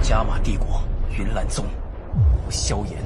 加玛帝国云岚宗，我萧炎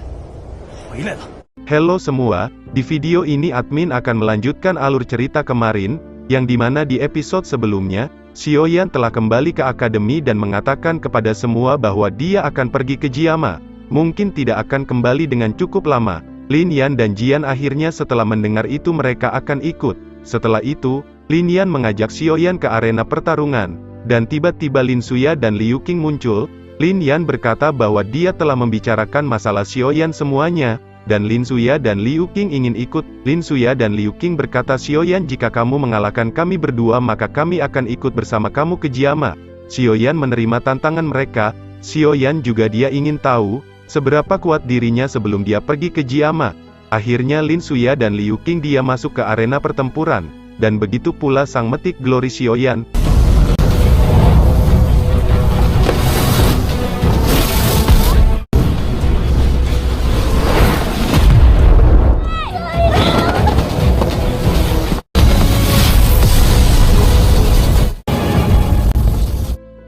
回来了。 Halo semua, di video ini admin akan melanjutkan alur cerita kemarin, yang dimana di episode sebelumnya, Xiaoyan telah kembali ke akademi dan mengatakan kepada semua bahwa dia akan pergi ke Jiama. Mungkin tidak akan kembali dengan cukup lama. Lin Yan dan Jian akhirnya setelah mendengar itu mereka akan ikut. Setelah itu, Lin Yan mengajak Xiaoyan ke arena pertarungan, dan tiba-tiba Lin Suya dan Liu Qing muncul. Lin Yan berkata bahwa dia telah membicarakan masalah Xiaoyan semuanya, dan Lin Suya dan Liu Qing ingin ikut. Lin Suya dan Liu Qing berkata, Xiaoyan, jika kamu mengalahkan kami berdua maka kami akan ikut bersama kamu ke Jiama. Xiaoyan menerima tantangan mereka. Xiaoyan juga dia ingin tahu, seberapa kuat dirinya sebelum dia pergi ke Jiama. Akhirnya Lin Suya dan Liu Qing dia masuk ke arena pertempuran, dan begitu pula sang metik Glory Xiaoyan.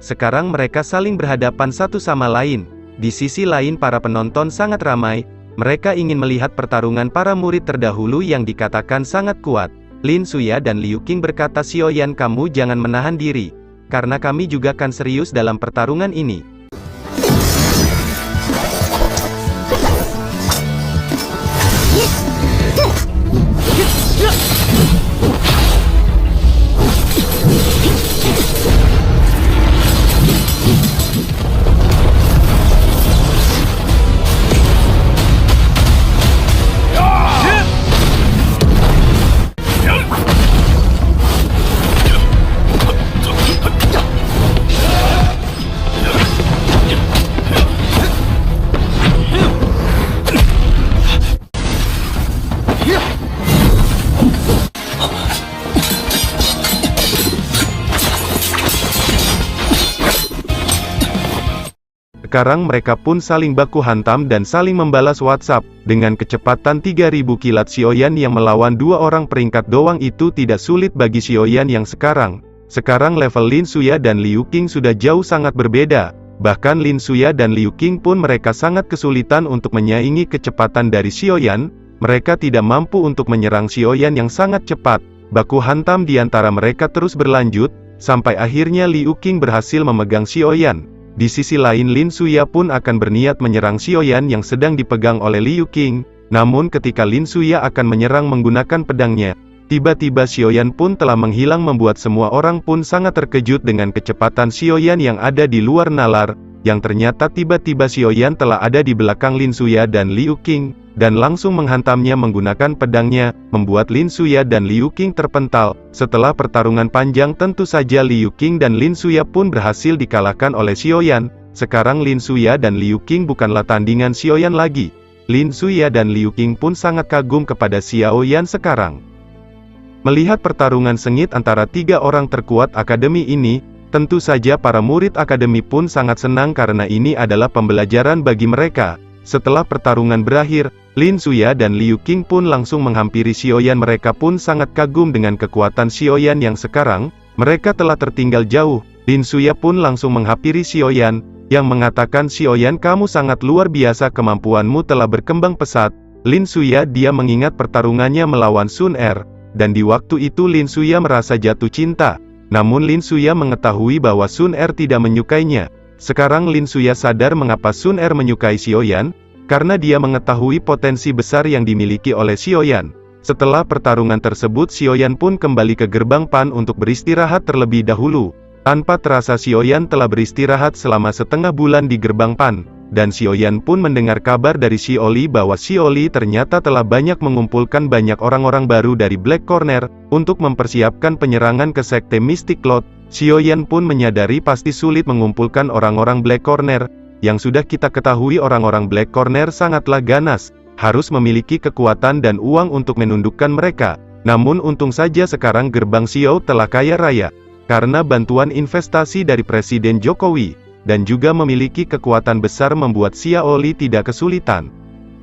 Sekarang mereka saling berhadapan satu sama lain. Di sisi lain para penonton sangat ramai. Mereka ingin melihat pertarungan para murid terdahulu yang dikatakan sangat kuat. Lin Suya dan Liu Qing berkata, Xiaoyan, kamu jangan menahan diri, karena kami juga akan serius dalam pertarungan ini. Sekarang mereka pun saling baku hantam dan saling membalas WhatsApp. Dengan kecepatan 3000 kilat, Xiaoyan yang melawan dua orang peringkat doang itu tidak sulit bagi Xiaoyan yang sekarang. Sekarang level Lin Suya dan Liu Qing sudah jauh sangat berbeda. Bahkan Lin Suya dan Liu Qing pun mereka sangat kesulitan untuk menyaingi kecepatan dari Xiaoyan. Mereka tidak mampu untuk menyerang Xiaoyan yang sangat cepat. Baku hantam di antara mereka terus berlanjut, sampai akhirnya Liu Qing berhasil memegang Xiaoyan. Di sisi lain Lin Suya pun akan berniat menyerang Xiaoyan yang sedang dipegang oleh Liu Qing. Namun ketika Lin Suya akan menyerang menggunakan pedangnya, tiba-tiba Xiaoyan pun telah menghilang membuat semua orang pun sangat terkejut dengan kecepatan Xiaoyan yang ada di luar nalar, yang ternyata tiba-tiba Xiaoyan telah ada di belakang Lin Suya dan Liu Qing, dan langsung menghantamnya menggunakan pedangnya, membuat Lin Suya dan Liu Qing terpental. Setelah pertarungan panjang tentu saja Liu Qing dan Lin Suya pun berhasil dikalahkan oleh Xiaoyan. Sekarang Lin Suya dan Liu Qing bukanlah tandingan Xiaoyan lagi. Lin Suya dan Liu Qing pun sangat kagum kepada Xiaoyan sekarang. Melihat pertarungan sengit antara tiga orang terkuat akademi ini, tentu saja para murid akademi pun sangat senang karena ini adalah pembelajaran bagi mereka. Setelah pertarungan berakhir, Lin Suya dan Liu Qing pun langsung menghampiri Xiaoyan. Mereka pun sangat kagum dengan kekuatan Xiaoyan yang sekarang. Mereka telah tertinggal jauh. Lin Suya pun langsung menghampiri Xiaoyan, yang mengatakan, Xiaoyan, kamu sangat luar biasa, kemampuanmu telah berkembang pesat. Lin Suya dia mengingat pertarungannya melawan Sun Er, dan di waktu itu Lin Suya merasa jatuh cinta. Namun Lin Suya mengetahui bahwa Sun Er tidak menyukainya. Sekarang Lin Suya sadar mengapa Sun Er menyukai Xiaoyan, karena dia mengetahui potensi besar yang dimiliki oleh Xiaoyan. Setelah pertarungan tersebut Xiaoyan pun kembali ke gerbang Pan untuk beristirahat terlebih dahulu. Tanpa terasa Xiaoyan telah beristirahat selama setengah bulan di gerbang Pan, dan Xiaoyan pun mendengar kabar dari Xiaoli bahwa Xiaoli ternyata telah banyak mengumpulkan banyak orang-orang baru dari Black Corner, untuk mempersiapkan penyerangan ke Sekte Mystic Cloud. Xiaoyan pun menyadari pasti sulit mengumpulkan orang-orang Black Corner. Yang sudah kita ketahui orang-orang Black Corner sangatlah ganas, harus memiliki kekuatan dan uang untuk menundukkan mereka. Namun untung saja sekarang gerbang Xiao telah kaya raya, karena bantuan investasi dari Presiden Jokowi, dan juga memiliki kekuatan besar membuat Xiaoli tidak kesulitan.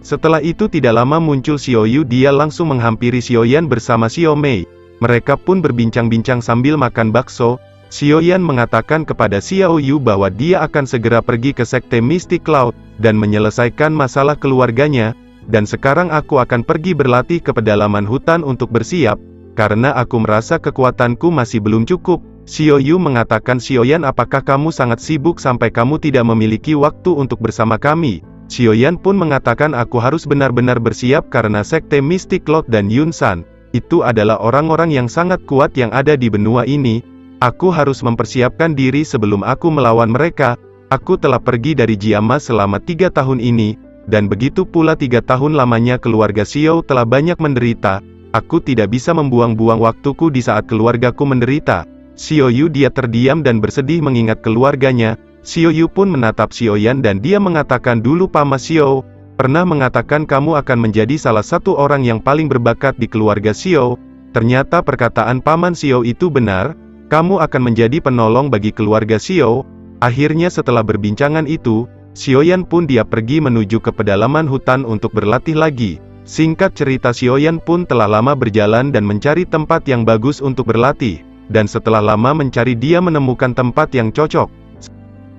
Setelah itu tidak lama muncul Xiaoyu, dia langsung menghampiri Xiaoyan bersama Xiaomei. Mereka pun berbincang-bincang sambil makan bakso. Xiaoyan mengatakan kepada Xiao Yu bahwa dia akan segera pergi ke sekte Mystic Cloud, dan menyelesaikan masalah keluarganya, dan sekarang aku akan pergi berlatih ke pedalaman hutan untuk bersiap, karena aku merasa kekuatanku masih belum cukup. Xiao Yu mengatakan, Xiaoyan, apakah kamu sangat sibuk sampai kamu tidak memiliki waktu untuk bersama kami? Xiaoyan pun mengatakan, aku harus benar-benar bersiap karena sekte Mystic Cloud dan Yun San itu adalah orang-orang yang sangat kuat yang ada di benua ini. Aku harus mempersiapkan diri sebelum aku melawan mereka. Aku telah pergi dari Jiama selama 3 tahun ini, dan begitu pula 3 tahun lamanya keluarga Xiao telah banyak menderita. Aku tidak bisa membuang-buang waktuku di saat keluargaku menderita. Xiao Yu dia terdiam dan bersedih mengingat keluarganya. Xiao Yu pun menatap Xiaoyan dan dia mengatakan, dulu Paman Xiao pernah mengatakan kamu akan menjadi salah satu orang yang paling berbakat di keluarga Xiao. Ternyata perkataan Paman Xiao itu benar. Kamu akan menjadi penolong bagi keluarga Xiao. Akhirnya setelah berbincangan itu, Xiaoyan pun dia pergi menuju ke pedalaman hutan untuk berlatih lagi. Singkat cerita, Xiaoyan pun telah lama berjalan dan mencari tempat yang bagus untuk berlatih. Dan setelah lama mencari dia menemukan tempat yang cocok.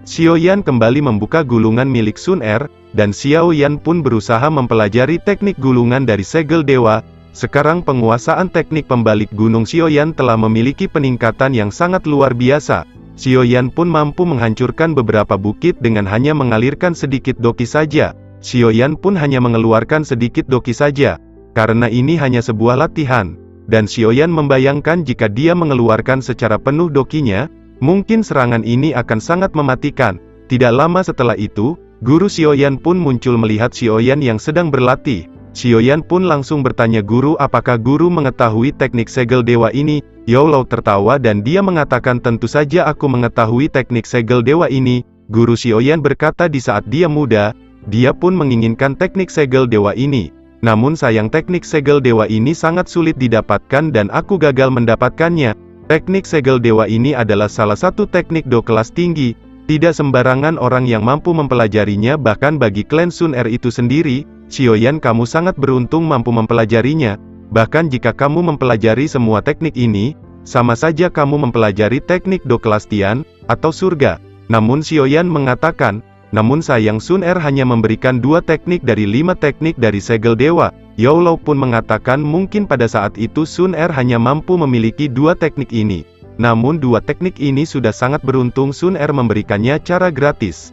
Xiaoyan kembali membuka gulungan milik Sun Er, dan Xiaoyan pun berusaha mempelajari teknik gulungan dari segel dewa. Sekarang penguasaan teknik pembalik gunung Xiaoyan telah memiliki peningkatan yang sangat luar biasa. Xiaoyan pun mampu menghancurkan beberapa bukit dengan hanya mengalirkan sedikit doki saja. Xiaoyan pun hanya mengeluarkan sedikit doki saja. Karena ini hanya sebuah latihan. Dan Xiaoyan membayangkan jika dia mengeluarkan secara penuh dokinya, mungkin serangan ini akan sangat mematikan. Tidak lama setelah itu, guru Xiaoyan pun muncul melihat Xiaoyan yang sedang berlatih. Xiaoyan pun langsung bertanya, guru, apakah guru mengetahui teknik segel dewa ini? Yao Lao tertawa dan dia mengatakan, tentu saja aku mengetahui teknik segel dewa ini. Guru Xiaoyan berkata, di saat dia muda, dia pun menginginkan teknik segel dewa ini. Namun sayang teknik segel dewa ini sangat sulit didapatkan dan aku gagal mendapatkannya. Teknik segel dewa ini adalah salah satu teknik do kelas tinggi. Tidak sembarangan orang yang mampu mempelajarinya, bahkan bagi klan Sun Er itu sendiri. Xiaoyan, kamu sangat beruntung mampu mempelajarinya. Bahkan jika kamu mempelajari semua teknik ini, sama saja kamu mempelajari teknik do kelas Tian, atau surga. Namun Xiaoyan mengatakan, namun sayang Sun Er hanya memberikan 2 teknik dari 5 teknik dari segel dewa. Yao Lao pun mengatakan mungkin pada saat itu Sun Er hanya mampu memiliki 2 teknik ini. Namun 2 teknik ini sudah sangat beruntung Sun Er memberikannya cara gratis.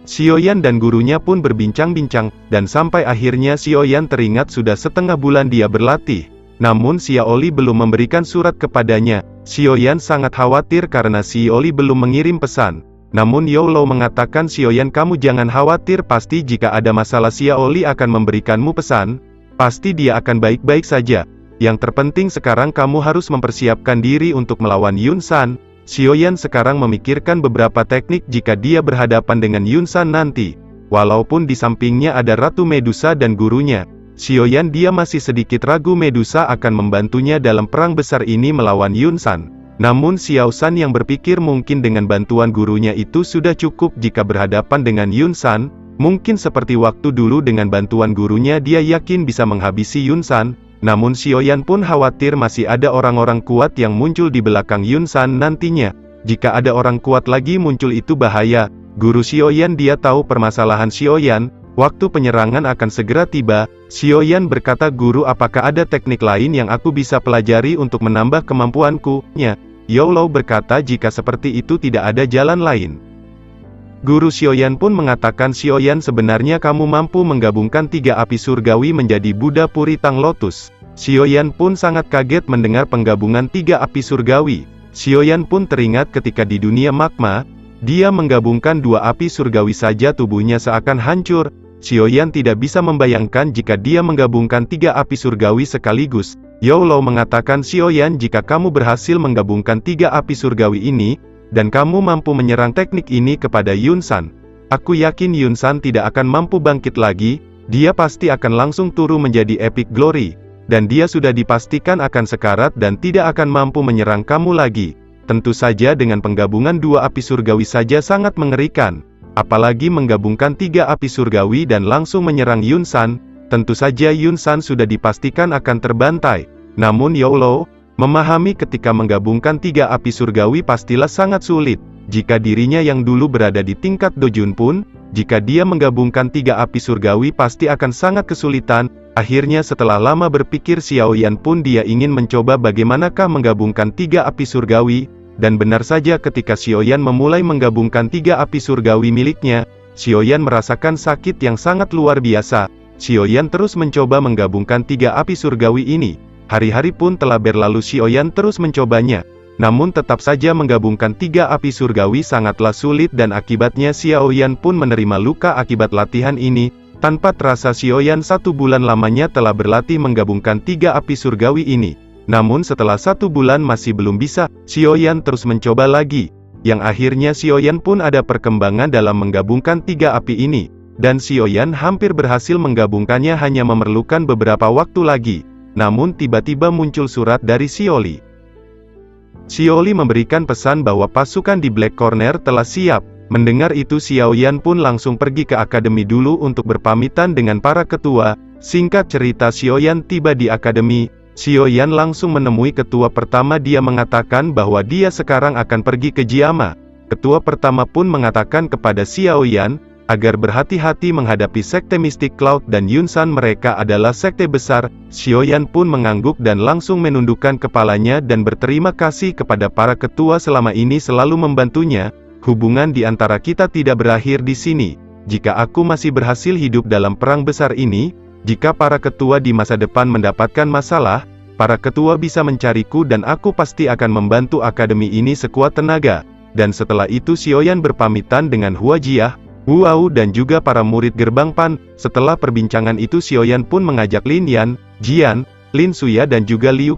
Xiaoyan dan gurunya pun berbincang-bincang, dan sampai akhirnya Xiaoyan teringat sudah setengah bulan dia berlatih. Namun Xiao Li belum memberikan surat kepadanya. Xiaoyan sangat khawatir karena Xiao Li belum mengirim pesan. Namun Yao Lao mengatakan, Xiaoyan, kamu jangan khawatir, pasti jika ada masalah Xiao Li akan memberikanmu pesan. Pasti dia akan baik-baik saja. Yang terpenting sekarang kamu harus mempersiapkan diri untuk melawan Yun San. Xiaoyan sekarang memikirkan beberapa teknik jika dia berhadapan dengan Yun San nanti. Walaupun di sampingnya ada Ratu Medusa dan gurunya, Xiaoyan dia masih sedikit ragu Medusa akan membantunya dalam perang besar ini melawan Yun San. Namun Xiao San yang berpikir mungkin dengan bantuan gurunya itu sudah cukup jika berhadapan dengan Yun San. Mungkin seperti waktu dulu dengan bantuan gurunya dia yakin bisa menghabisi Yun San. Namun Xiaoyan pun khawatir masih ada orang-orang kuat yang muncul di belakang Yun San nantinya. Jika ada orang kuat lagi muncul itu bahaya. Guru Xiaoyan dia tahu permasalahan Xiaoyan. Waktu penyerangan akan segera tiba. Xiaoyan berkata, guru, apakah ada teknik lain yang aku bisa pelajari untuk menambah kemampuanku? Yao Lao berkata, jika seperti itu tidak ada jalan lain. Guru Xiaoyan pun mengatakan, Xiaoyan, sebenarnya kamu mampu menggabungkan 3 api surgawi menjadi Buddha Puri Tang Lotus. Xiaoyan pun sangat kaget mendengar penggabungan 3 api surgawi. Xiaoyan pun teringat ketika di dunia magma, dia menggabungkan 2 api surgawi saja tubuhnya seakan hancur. Xiaoyan tidak bisa membayangkan jika dia menggabungkan 3 api surgawi sekaligus. Yao Lao mengatakan, Xiaoyan, jika kamu berhasil menggabungkan 3 api surgawi ini, dan kamu mampu menyerang teknik ini kepada Yun San, aku yakin Yun San tidak akan mampu bangkit lagi, dia pasti akan langsung turun menjadi epic glory, dan dia sudah dipastikan akan sekarat dan tidak akan mampu menyerang kamu lagi. Tentu saja dengan penggabungan 2 api surgawi saja sangat mengerikan, apalagi menggabungkan 3 api surgawi dan langsung menyerang Yun San, tentu saja Yun San sudah dipastikan akan terbantai. Namun Yao Lao Memahami ketika menggabungkan 3 api surgawi pastilah sangat sulit. Jika dirinya yang dulu berada di tingkat Dojun pun, jika dia menggabungkan 3 api surgawi pasti akan sangat kesulitan. Akhirnya setelah lama berpikir Xiaoyan pun dia ingin mencoba bagaimanakah menggabungkan 3 api surgawi. Dan benar saja ketika Xiaoyan memulai menggabungkan 3 api surgawi miliknya, Xiaoyan merasakan sakit yang sangat luar biasa. Xiaoyan terus mencoba menggabungkan 3 api surgawi ini. Hari-hari pun telah berlalu, Xiaoyan terus mencobanya. Namun tetap saja menggabungkan 3 api surgawi sangatlah sulit dan akibatnya Xiaoyan pun menerima luka akibat latihan ini. Tanpa terasa Xiaoyan 1 bulan lamanya telah berlatih menggabungkan 3 api surgawi ini. Namun setelah 1 bulan masih belum bisa, Xiaoyan terus mencoba lagi. Yang akhirnya Xiaoyan pun ada perkembangan dalam menggabungkan 3 api ini. Dan Xiaoyan hampir berhasil menggabungkannya hanya memerlukan beberapa waktu lagi. Namun tiba-tiba muncul surat dari Xiaoli. Xiaoli memberikan pesan bahwa pasukan di Black Corner telah siap. Mendengar itu Xiaoyan pun langsung pergi ke akademi dulu untuk berpamitan dengan para ketua. Singkat cerita, Xiaoyan tiba di akademi. Xiaoyan langsung menemui ketua pertama. Dia mengatakan bahwa dia sekarang akan pergi ke Jiama. Ketua pertama pun mengatakan kepada Xiaoyan agar berhati-hati menghadapi sekte mistik Cloud dan Yunsan, mereka adalah sekte besar. Xiaoyan pun mengangguk dan langsung menundukkan kepalanya dan berterima kasih kepada para ketua selama ini selalu membantunya. Hubungan di antara kita tidak berakhir di sini. Jika aku masih berhasil hidup dalam perang besar ini, jika para ketua di masa depan mendapatkan masalah, para ketua bisa mencariku dan aku pasti akan membantu akademi ini sekuat tenaga. Dan setelah itu Xiaoyan berpamitan dengan Hua Jia, Wu Ao dan juga para murid gerbang Pan. Setelah perbincangan itu Xiaoyan pun mengajak Lin Yan, Jian, Lin Suya dan juga Liu